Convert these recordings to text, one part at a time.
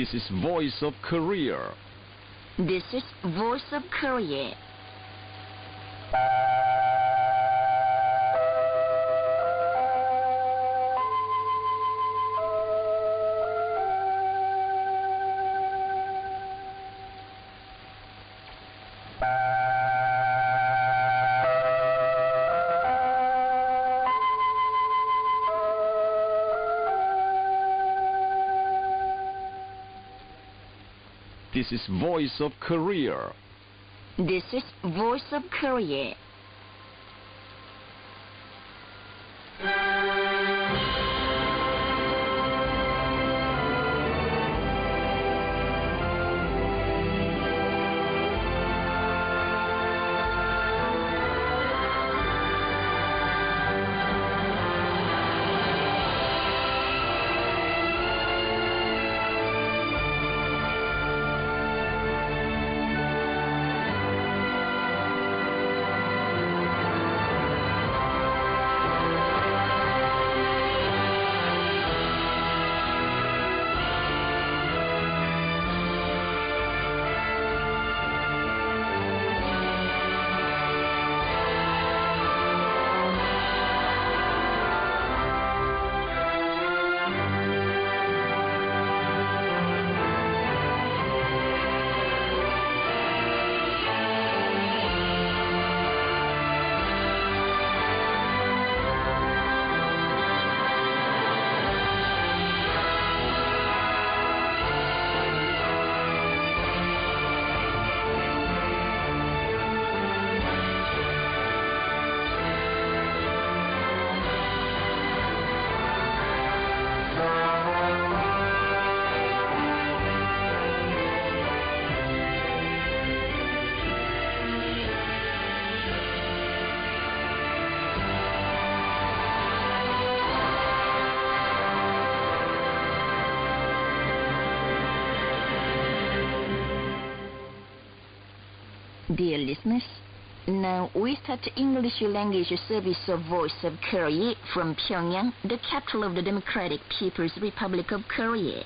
This is Voice of Korea. This is Voice of Korea. This is Voice of Korea. This is Voice of Korea. Dear listeners, now we start English language service of Voice of Korea from Pyongyang, the capital of the Democratic People's Republic of Korea.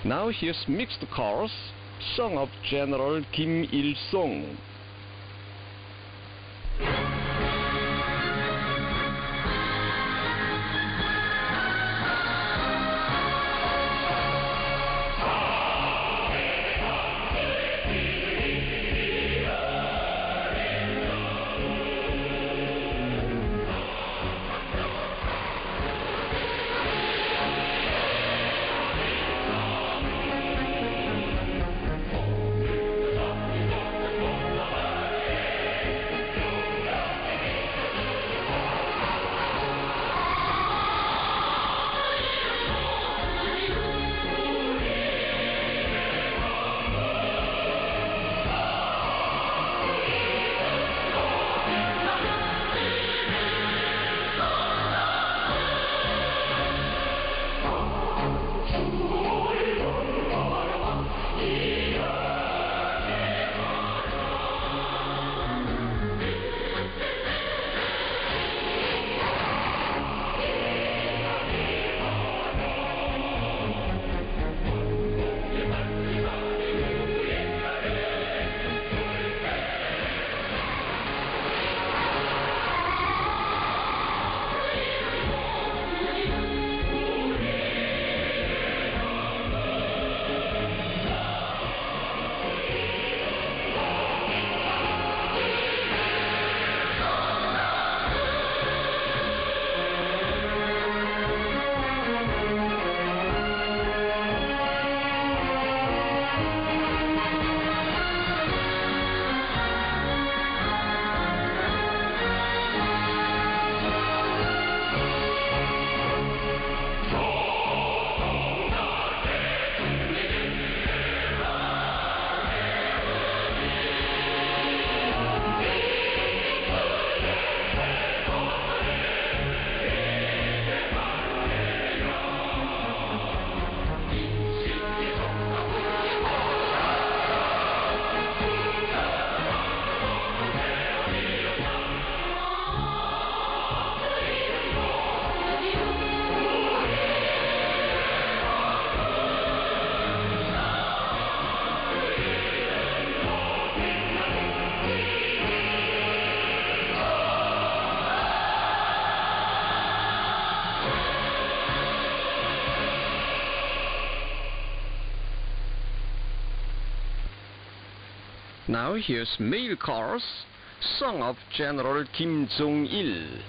Now here's mixed chorus, song of General Kim Il-sung. La Now here's Mail Chorus, song of General Kim Jong-il.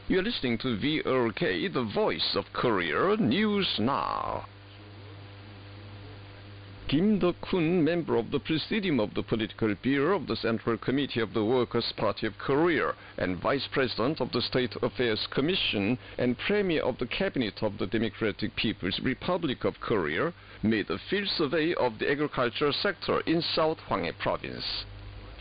You're listening to DPRK, the voice of Korea, News Now. Kim Dok-hun, member of the Presidium of the Political Bureau of the Central Committee of the Workers' Party of Korea and Vice President of the State Affairs Commission and Premier of the Cabinet of the Democratic People's Republic of Korea, made a field survey of the agricultural sector in South Hwanghae Province.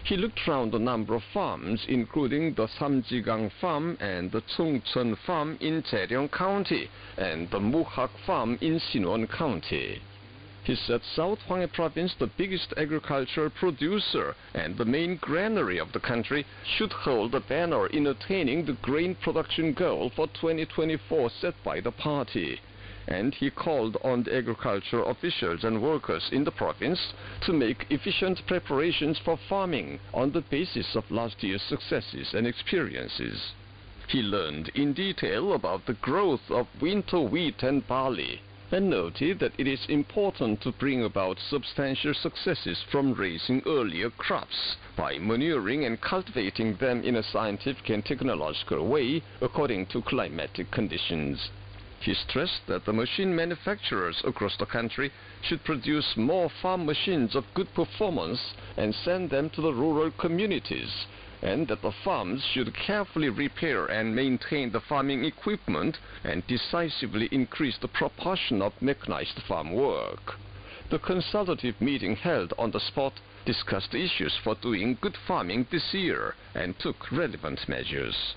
He looked around a number of farms, including the Samjigang Farm and the Chungcheon Farm in Jaeryong County and the Muhak Farm in Sinwon County. He said South Hwanghae Province, the biggest agricultural producer and the main granary of the country, should hold the banner in attaining the grain production goal for 2024 set by the party. And he called on the agricultural officials and workers in the province to make efficient preparations for farming on the basis of last year's successes and experiences. He learned in detail about the growth of winter wheat and barley, and noted that it is important to bring about substantial successes from raising earlier crops by manuring and cultivating them in a scientific and technological way according to climatic conditions. He stressed that the machine manufacturers across the country should produce more farm machines of good performance and send them to the rural communities, and that the farms should carefully repair and maintain the farming equipment and decisively increase the proportion of mechanized farm work. The consultative meeting held on the spot discussed issues for doing good farming this year and took relevant measures.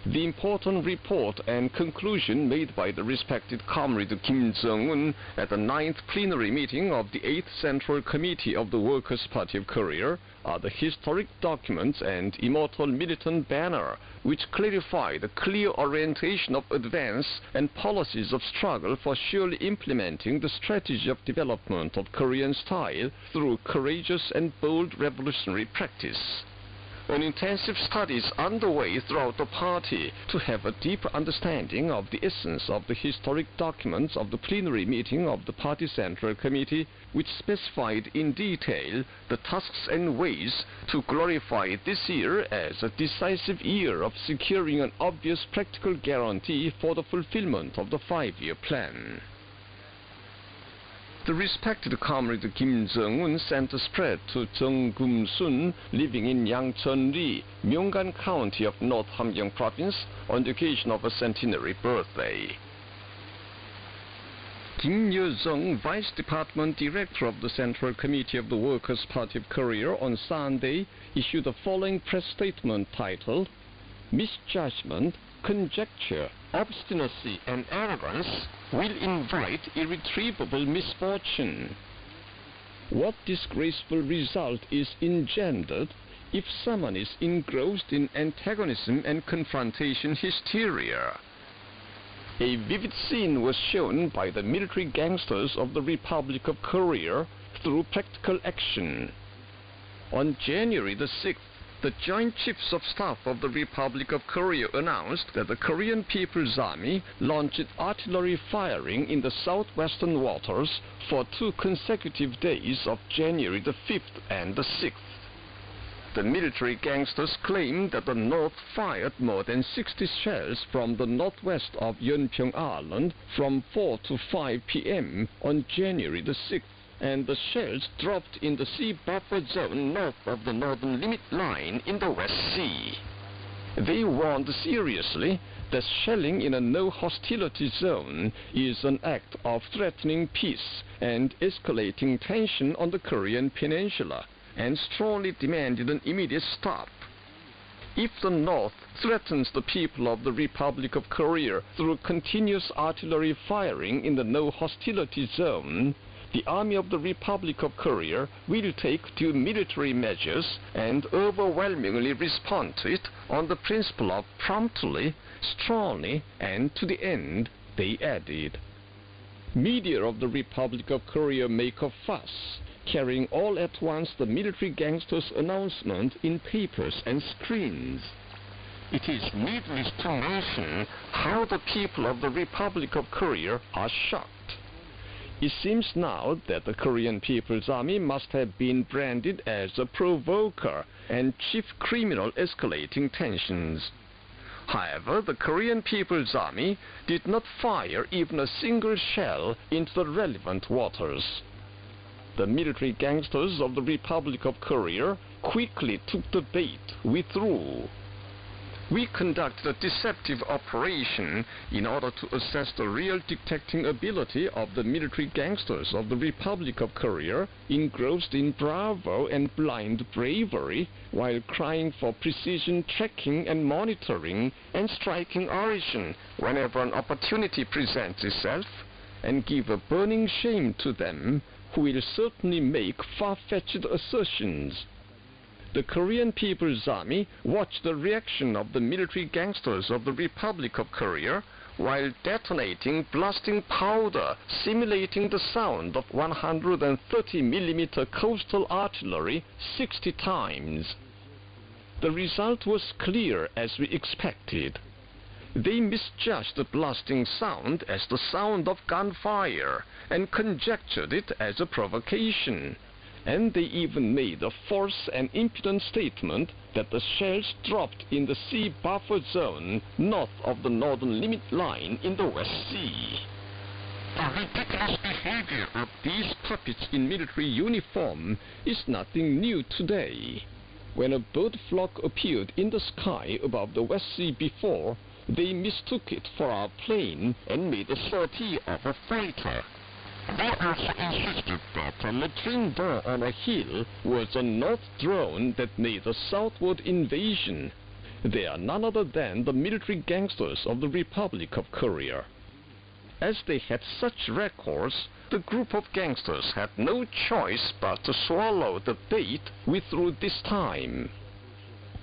The important report and conclusion made by the respected comrade Kim Jong-un at the 9th plenary meeting of the 8th Central Committee of the Workers' Party of Korea are the historic documents and immortal militant banner which clarify the clear orientation of advance and policies of struggle for surely implementing the strategy of development of Korean style through courageous and bold revolutionary practice. an intensive study is underway throughout the party to have a deeper understanding of the essence of the historic documents of the plenary meeting of the Party Central Committee, which specified in detail the tasks and ways to glorify this year as a decisive year of securing an obvious practical guarantee for the fulfillment of the 5-year plan. The respected comrade Kim Jong-un sent a spread to Jung Kum-sun, living in Yangcheon-ri, Myonggan County of North Hamgyong Province, on the occasion of a centenary birthday. Kim Yo-jung, Vice Department Director of the Central Committee of the Workers' Party of Korea, on Sunday issued the following press statement titled, "Misjudgment, conjecture, obstinacy and arrogance will invite irretrievable misfortune. What disgraceful result is engendered if someone is engrossed in antagonism and confrontation hysteria?" A vivid scene was shown by the military gangsters of the Republic of Korea through practical action. On January the 6th, the Joint Chiefs of Staff of the Republic of Korea announced that the Korean People's Army launched artillery firing in the southwestern waters for 2 consecutive days of January the 5th and the 6th. The military gangsters claimed that the North fired more than 60 shells from the northwest of Yeonpyeong Island from 4 to 5 p.m. on January the 6th. And the shells dropped in the sea buffer zone north of the northern limit line in the West Sea. They warned seriously that shelling in a no-hostility zone is an act of threatening peace and escalating tension on the Korean Peninsula, and strongly demanded an immediate stop. If the North threatens the people of the Republic of Korea through continuous artillery firing in the no-hostility zone, the Army of the Republic of Korea will take due military measures and overwhelmingly respond to it on the principle of promptly, strongly, and to the end, they added. Media of the Republic of Korea make a fuss, carrying all at once the military gangsters' announcement in papers and screens. It is needless to mention how the people of the Republic of Korea are shocked. It seems now that the Korean People's Army must have been branded as a provoker and chief criminal escalating tensions. However, the Korean People's Army did not fire even a single shell into the relevant waters. The military gangsters of the Republic of Korea quickly took the bait, withdrew. We conducted a deceptive operation in order to assess the real detecting ability of the military gangsters of the Republic of Korea, engrossed in bravo and blind bravery, while crying for precision tracking and monitoring and striking origin whenever an opportunity presents itself, and give a burning shame to them who will certainly make far-fetched assertions. The Korean People's Army watched the reaction of the military gangsters of the Republic of Korea while detonating blasting powder simulating the sound of 130mm coastal artillery 60 times. The result was clear as we expected. They misjudged the blasting sound as the sound of gunfire and conjectured it as a provocation. And they even made a false and impudent statement that the shells dropped in the sea buffer zone north of the northern limit line in the West Sea. The ridiculous behavior of these puppets in military uniform is nothing new today. When a bird flock appeared in the sky above the West Sea before, they mistook it for our plane and made a sortie of a fighter. They also insisted that a latrine door on a hill was a North drone that made a southward invasion. They are none other than the military gangsters of the Republic of Korea. As they had such records, the group of gangsters had no choice but to swallow the bait we threw this time.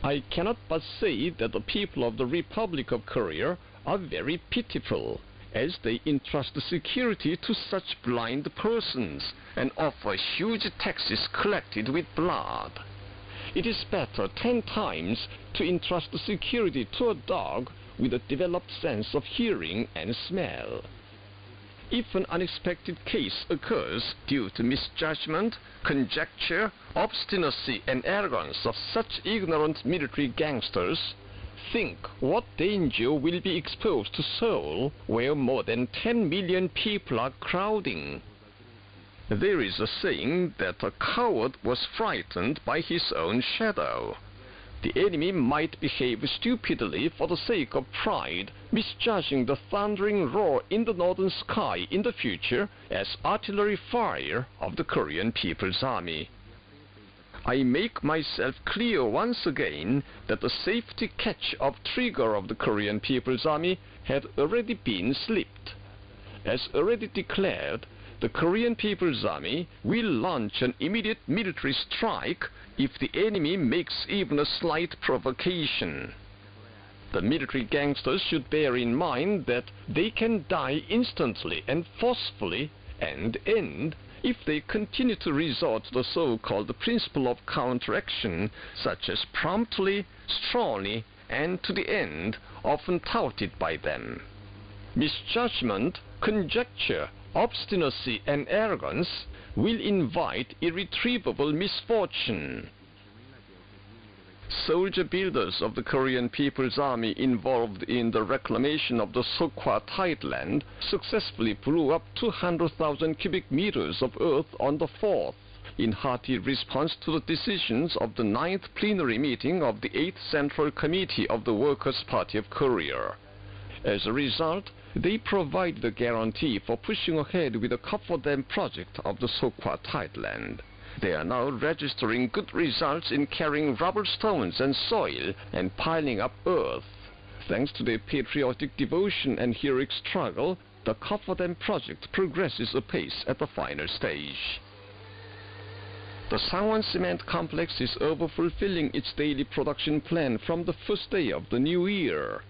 I cannot but say that the people of the Republic of Korea are very pitiful, as they entrust the security to such blind persons and offer huge taxes collected with blood. it is better 10 times to entrust the security to a dog with a developed sense of hearing and smell. If an unexpected case occurs due to misjudgment, conjecture, obstinacy and arrogance of such ignorant military gangsters, think what danger will be exposed to Seoul, where more than 10 million people are crowding. There is a saying that a coward was frightened by his own shadow. The enemy might behave stupidly for the sake of pride, misjudging the thundering roar in the northern sky in the future as artillery fire of the Korean People's Army. I make myself clear once again that the safety catch of trigger of the Korean People's Army had already been slipped. As already declared, the Korean People's Army will launch an immediate military strike if the enemy makes even a slight provocation. The military gangsters should bear in mind that they can die instantly and forcefully and end if they continue to resort to the so-called principle of counteraction, such as promptly, strongly, and to the end, often touted by them. Misjudgment, conjecture, obstinacy and arrogance will invite irretrievable misfortune. Soldier builders of the Korean People's Army involved in the reclamation of the Sokwa tideland successfully blew up 200,000 cubic meters of earth on the 4th, in hearty response to the decisions of the 9th plenary meeting of the 8th Central Committee of the Workers' Party of Korea. As a result, they provided a guarantee for pushing ahead with the Cover-Dam project of the Sokwa tideland. They are now registering good results in carrying rubber stones and soil and piling up earth. Thanks to their patriotic devotion and heroic struggle, the Cover-Dam project progresses apace at the final stage. The Sangwon Cement Complex is over-fulfilling its daily production plan from the first day of the new year.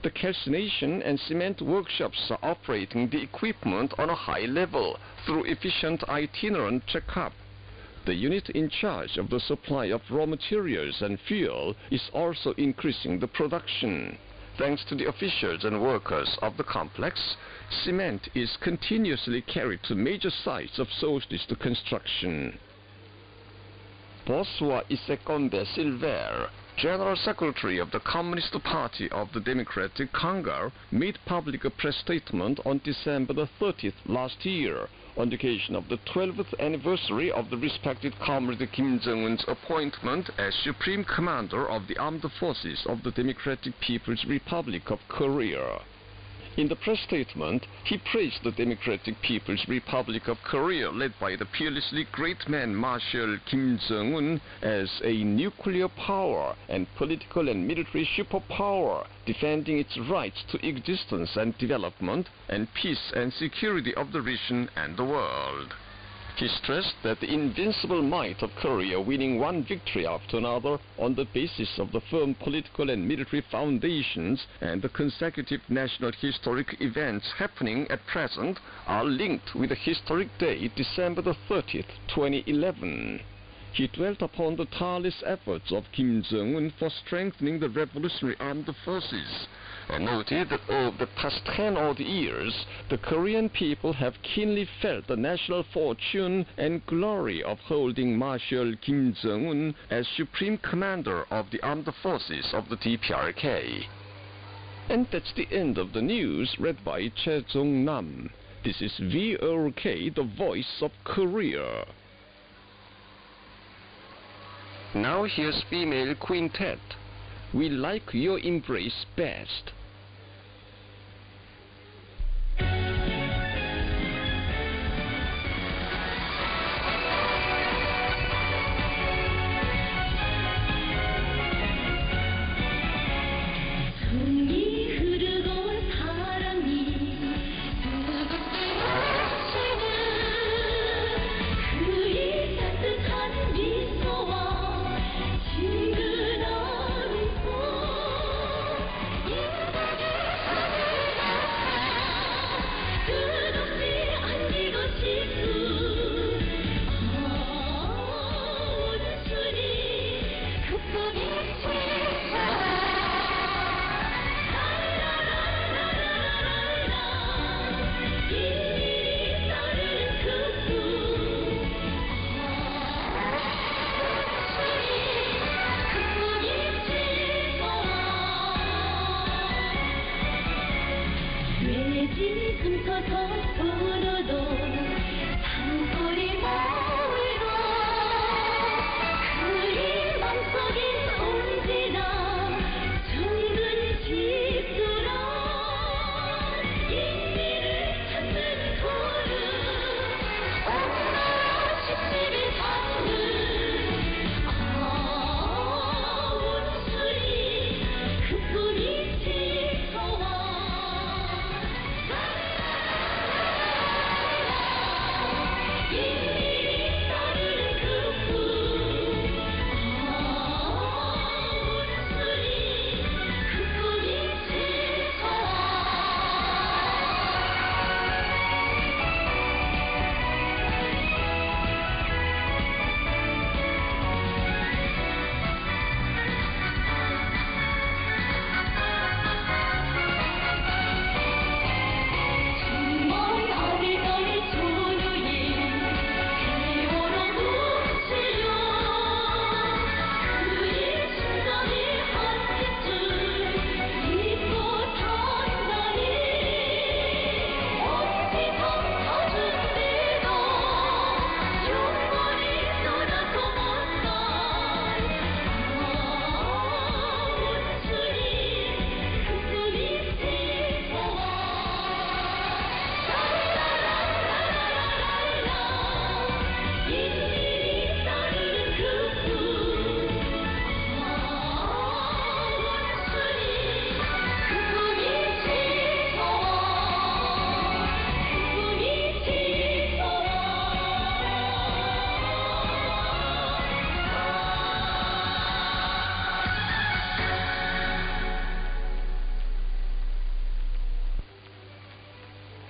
The calcination and cement workshops are operating the equipment on a high level through efficient itinerant checkup. The unit in charge of the supply of raw materials and fuel is also increasing the production. Thanks to the officials and workers of the complex, cement is continuously carried to major sites of socialist construction. Boswa Isekombe Silver, General Secretary of the Communist Party of the Democratic Congo, made public a press statement on December the 30th last year, on the occasion of the 12th anniversary of the respected Comrade Kim Jong-un's appointment as Supreme Commander of the Armed Forces of the Democratic People's Republic of Korea. In the press statement, he praised the Democratic People's Republic of Korea, led by the peerlessly great man Marshal Kim Jong-un, as a nuclear power and political and military superpower, defending its rights to existence and development, and peace and security of the region and the world. He stressed that the invincible might of Korea, winning one victory after another on the basis of the firm political and military foundations and the consecutive national historic events happening at present, are linked with the historic day, December the 30th, 2011. He dwelt upon the tireless efforts of Kim Jong-un for strengthening the revolutionary armed forces, and noted that over the past 10 odd years, the Korean people have keenly felt the national fortune and glory of holding Marshal Kim Jong-un as Supreme Commander of the Armed Forces of the DPRK. And that's the end of the news, read by Che Jong-nam. This is DPRK, the voice of Korea. Now here's female quintet. We like your embrace best.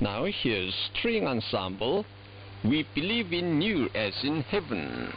Now here's string ensemble. We believe in you as in heaven.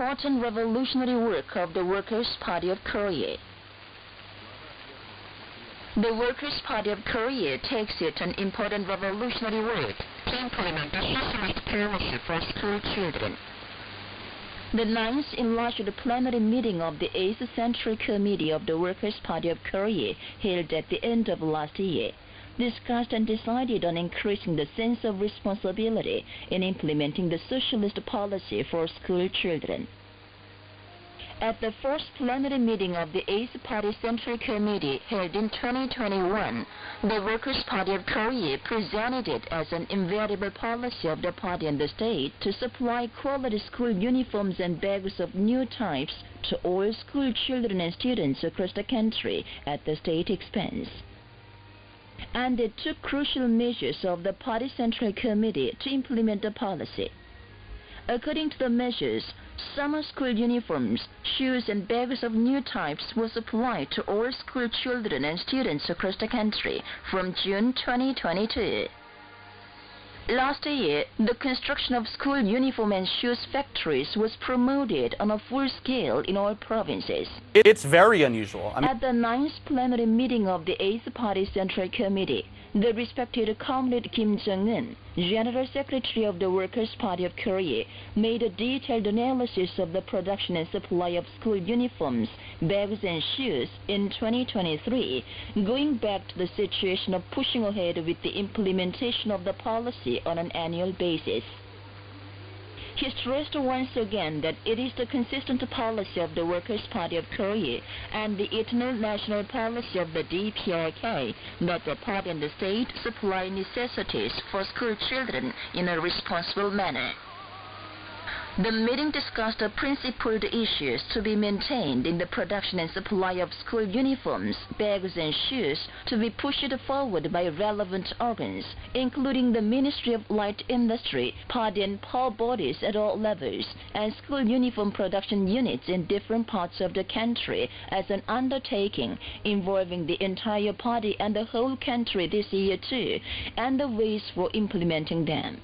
important revolutionary work of the Workers' Party of Korea. The Workers' Party of Korea takes it an important revolutionary work to implement the socialist policy for school children. The 9th enlarged plenary meeting of the 8th Central Committee of the Workers' Party of Korea, held at the end of last year, discussed and decided on increasing the sense of responsibility in implementing the socialist policy for school children. At the first plenary meeting of the 8th Party Central Committee held in 2021, the Workers' Party of Korea presented it as an invariable policy of the party and the state to supply quality school uniforms and bags of new types to all school children and students across the country at the state expense. And it took crucial measures of the Party Central Committee to implement the policy. According to the measures, summer school uniforms, shoes and bags of new types were supplied to all school children and students across the country from June 2022. Last year, the construction of school uniform and shoes factories was promoted on a full scale in all provinces. It's very unusual. At the 9th plenary meeting of the 8th Party Central Committee, the respected Comrade Kim Jong-un, General Secretary of the Workers' Party of Korea, made a detailed analysis of the production and supply of school uniforms, bags and shoes in 2023, going back to the situation of pushing ahead with the implementation of the policy on an annual basis. He stressed once again that it is the consistent policy of the Workers' Party of Korea and the eternal national policy of the DPRK that the party and the state supply necessities for school children in a responsible manner. The meeting discussed the principled issues to be maintained in the production and supply of school uniforms, bags and shoes to be pushed forward by relevant organs, including the Ministry of Light Industry, party and power bodies at all levels, and school uniform production units in different parts of the country as an undertaking involving the entire party and the whole country this year too, and the ways for implementing them.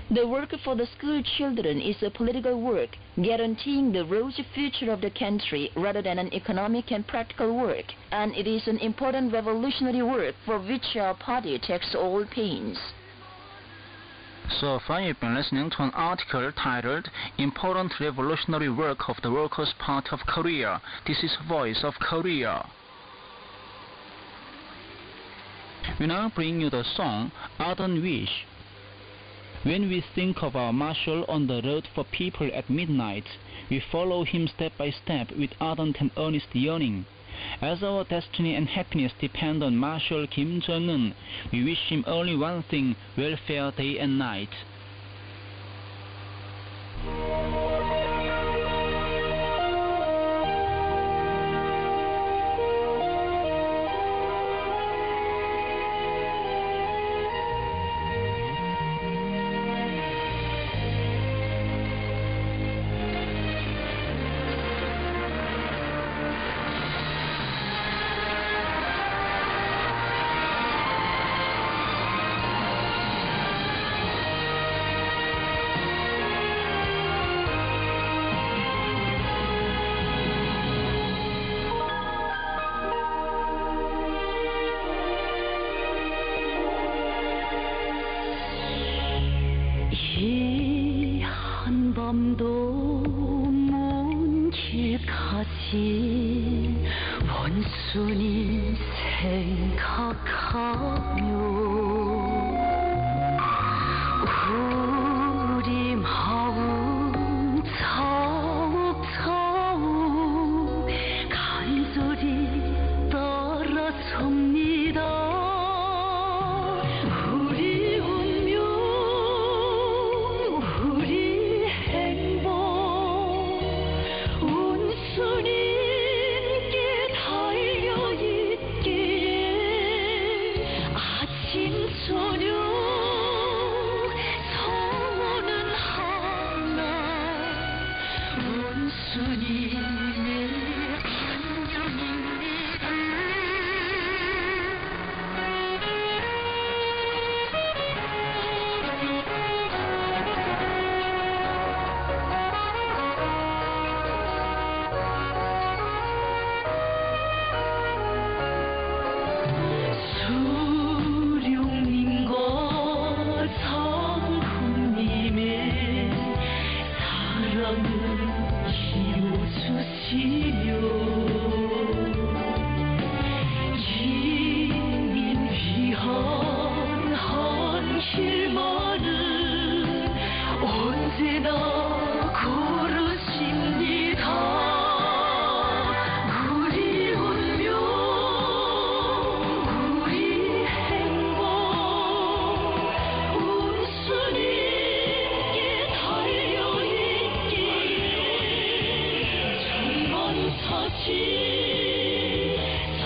The work for the school children is a political work, guaranteeing the rosy future of the country rather than an economic and practical work, and it is an important revolutionary work for which our party takes all pains. So far you've been listening to an article titled Important Revolutionary Work of the Workers' Party of Korea. This is Voice of Korea. We now bring you the song Ardent Wish. When we think of our Marshal on the road for people at midnight, we follow him step by step with ardent and earnest yearning. As our destiny and happiness depend on Marshal Kim Jong-un, we wish him only one thing, welfare day and night. 이 한밤도 뭉직하신 원수님 생각하며 우리 마음 차곡차곡 간절히 따라섭니다. 저녁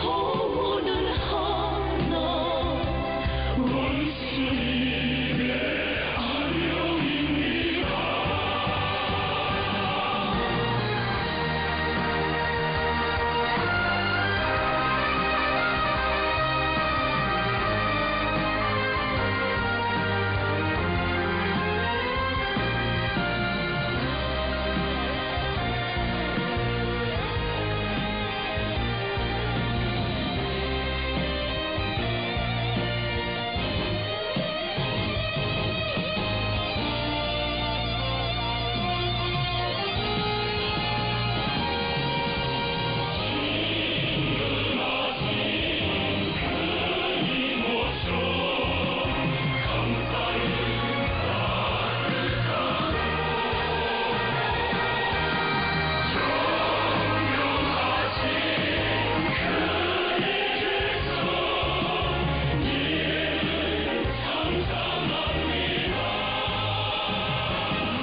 소원은 하나 원수님의 안녕입니다.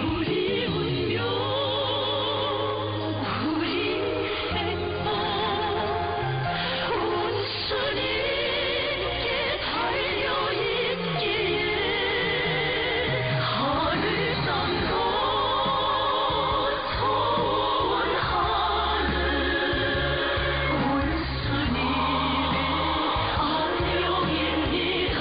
우리 운명, 우리 행복, 원수님께 달려있기에 하늘 땅도 소원하는 원수님의 안녕입니다.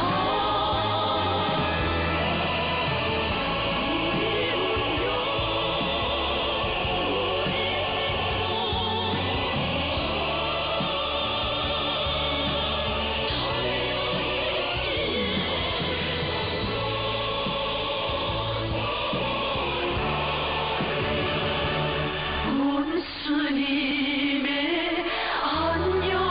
원수님의 안녕입니다.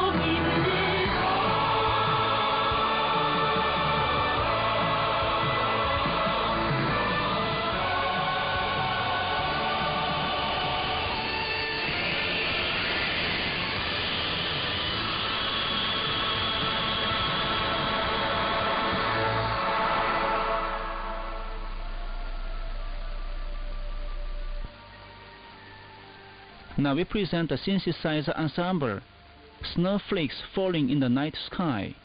Now we present the synthesizer ensemble, Snowflakes Falling in the Night Sky.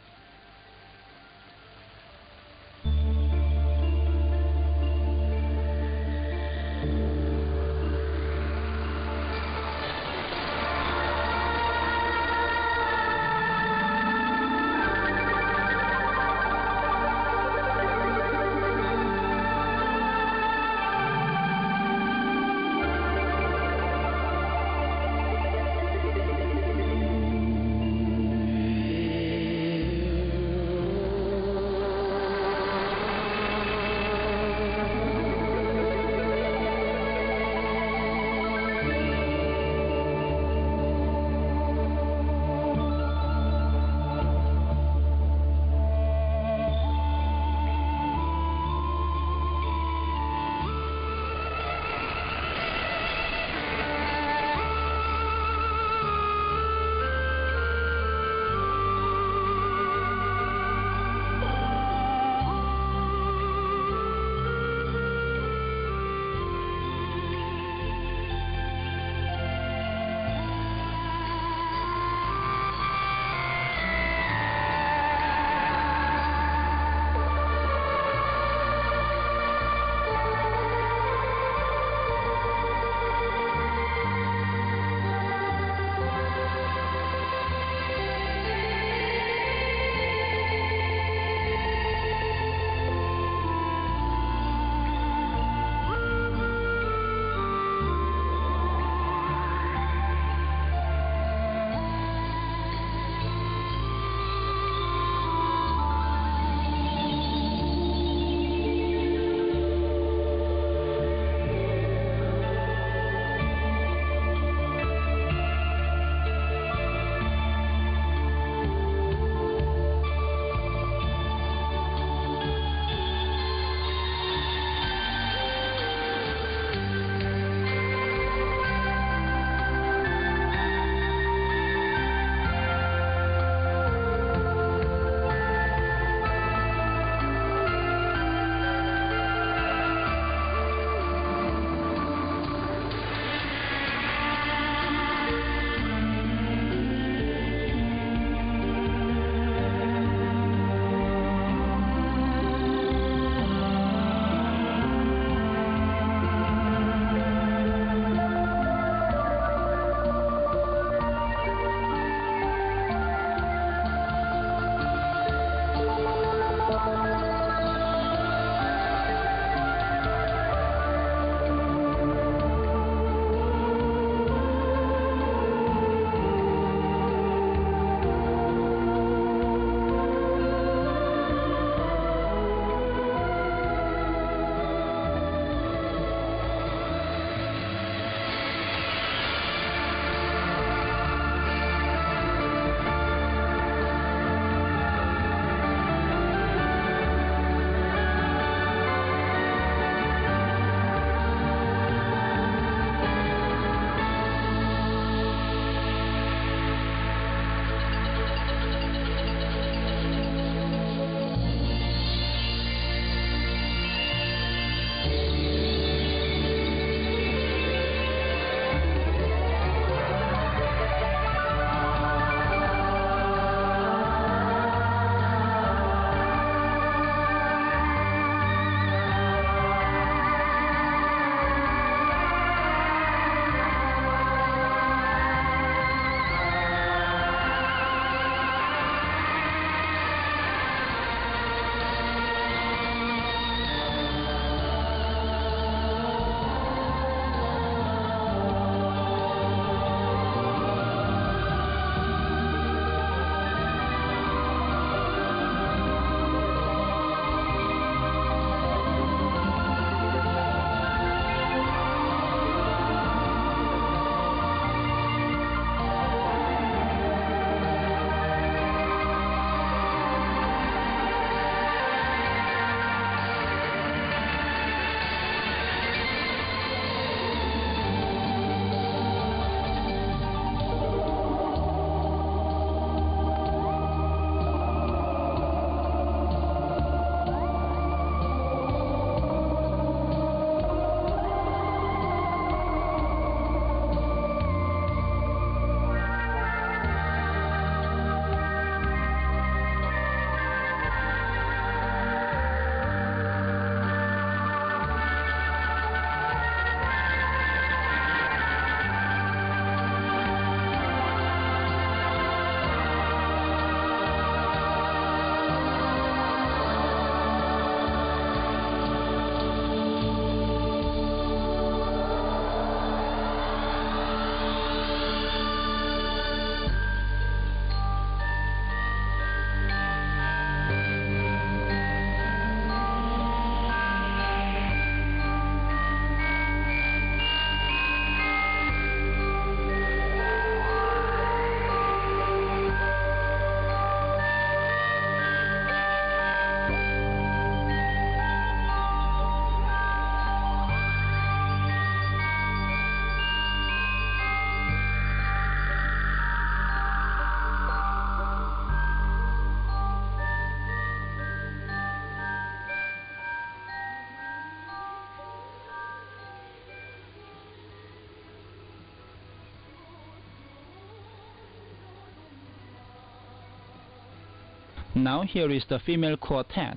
Now here is the female quartet.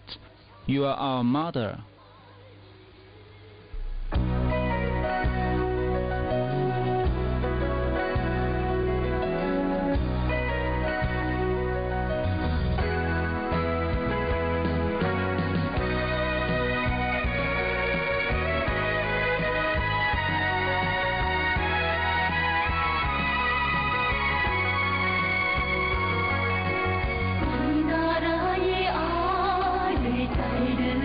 You are our mother. 나라의 아들 딸들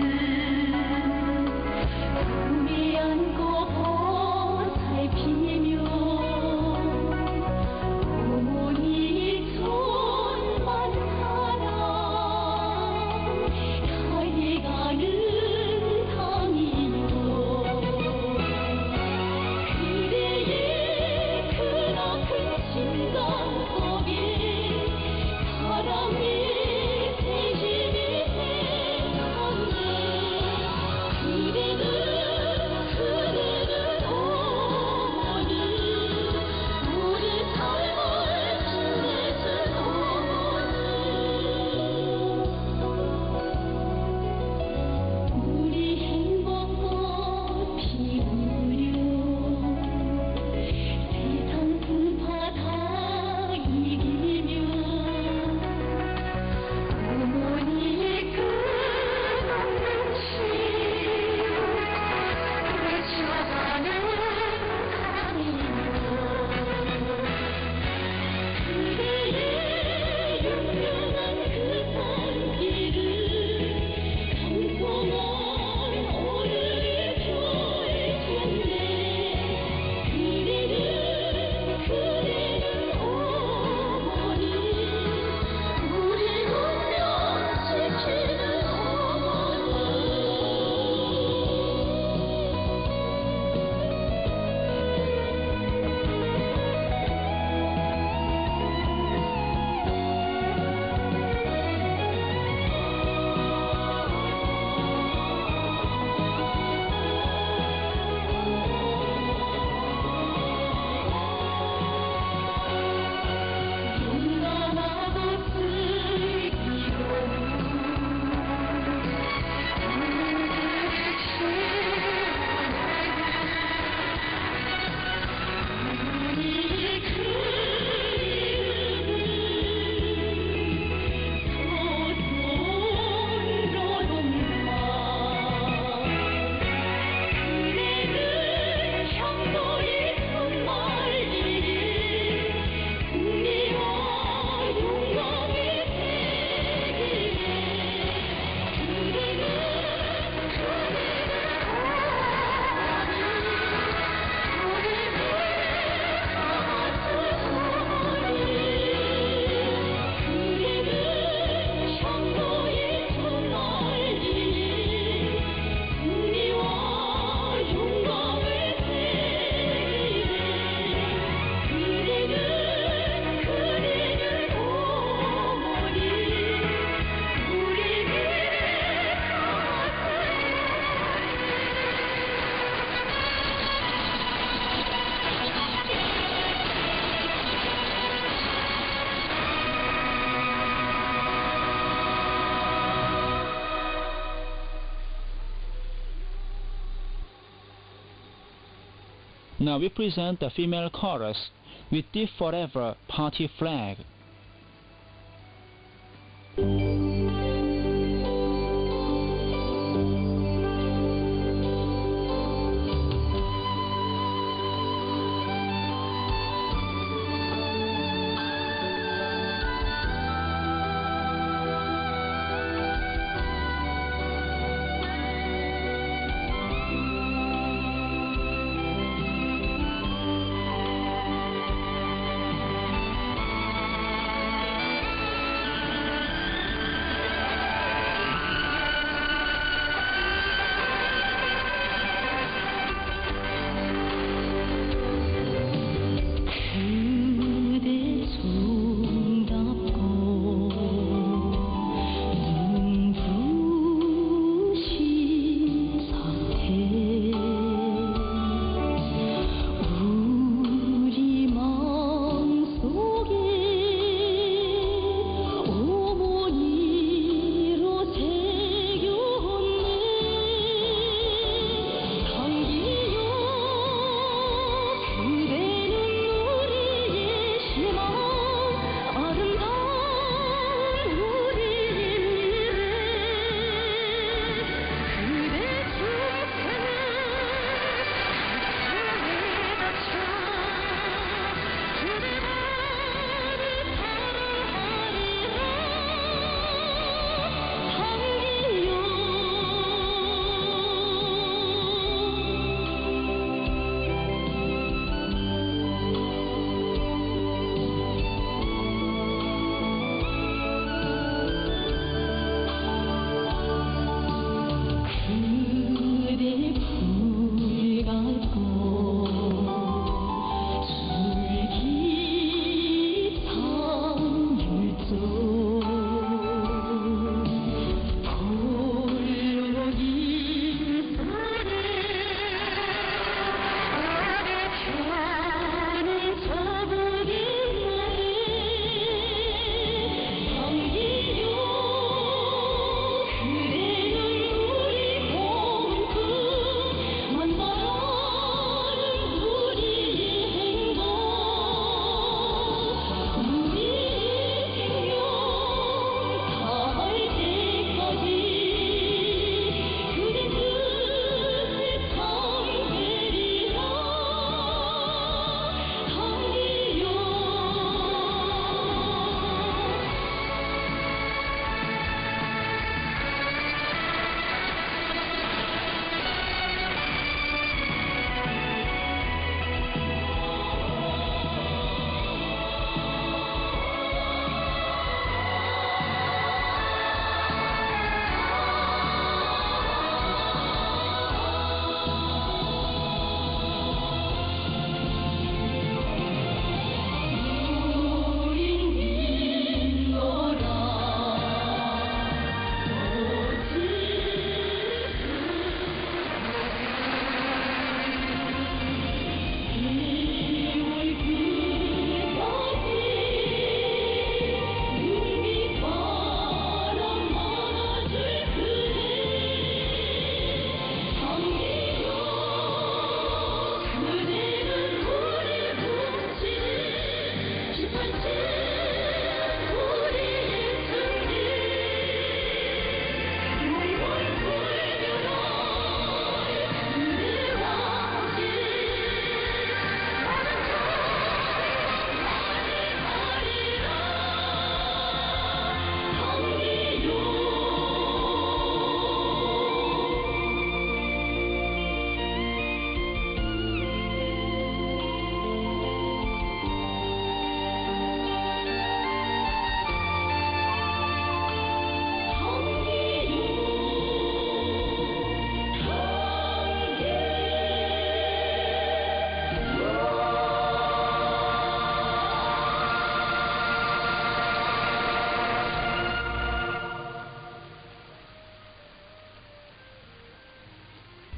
Now we present the female chorus with the Forever party flag.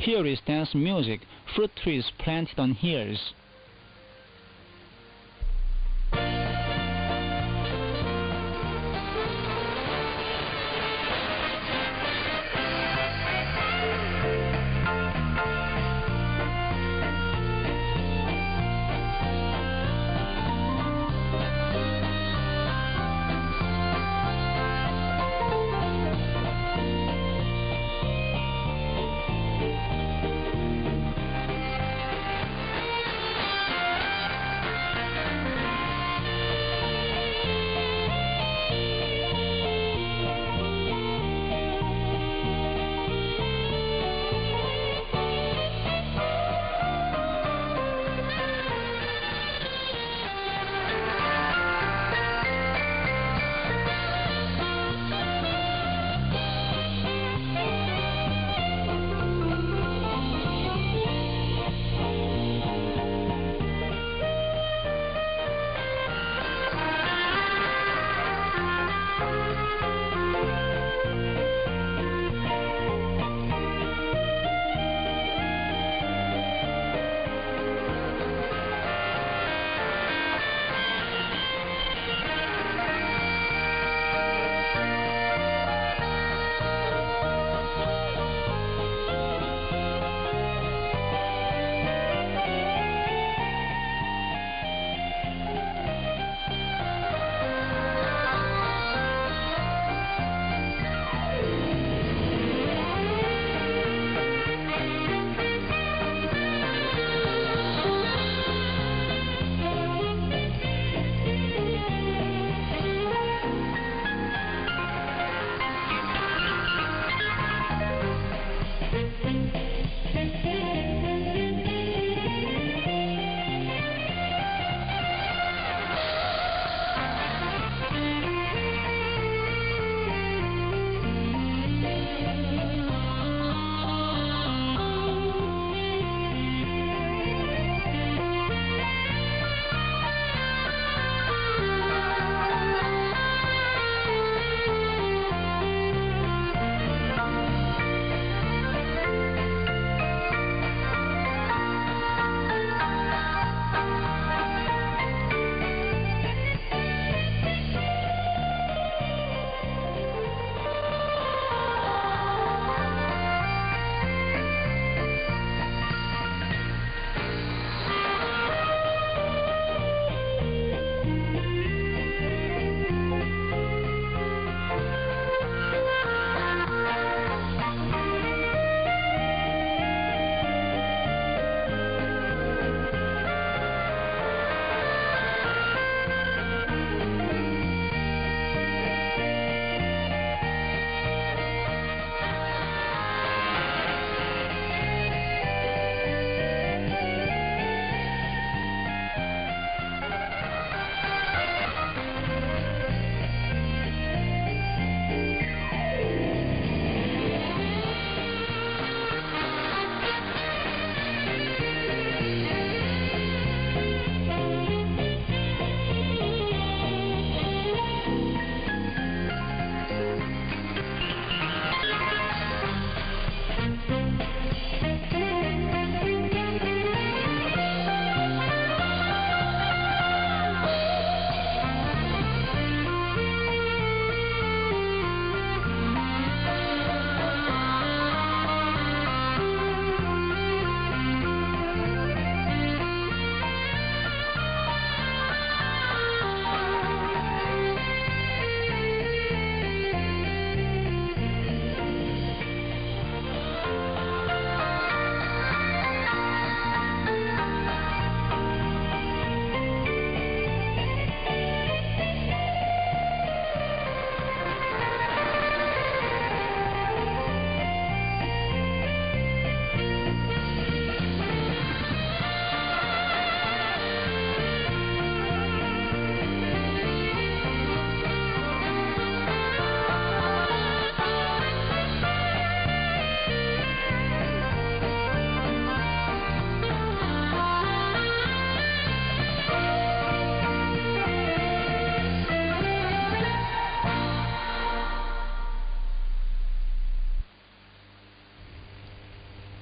Here is dance music, fruit trees planted on hills.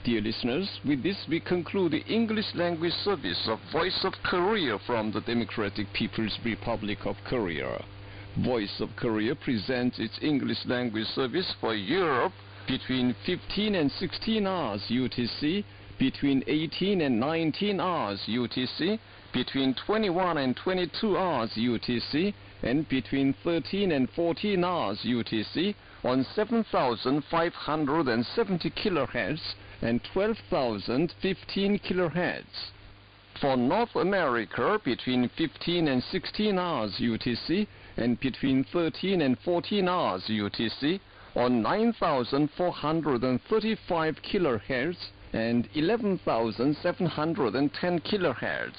Dear listeners, with this we conclude the English language service of Voice of Korea from the Democratic People's Republic of Korea. Voice of Korea presents its English language service for Europe between 15 and 16 hours UTC, between 18 and 19 hours UTC, between 21 and 22 hours UTC, and between 13 and 14 hours UTC on 7,570 kHz and 12,015 kHz. For North America, between 15 and 16 hours UTC and between 13 and 14 hours UTC on 9,435 kHz and 11,710 kHz.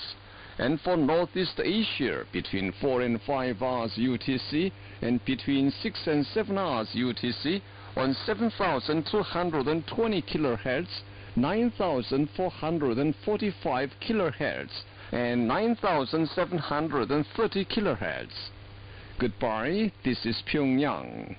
And for Northeast Asia, between 4 and 5 hours UTC and between 6 and 7 hours UTC on 7,220 kHz, 9,445 kHz, and 9,730 kHz. Goodbye, this is Pyongyang.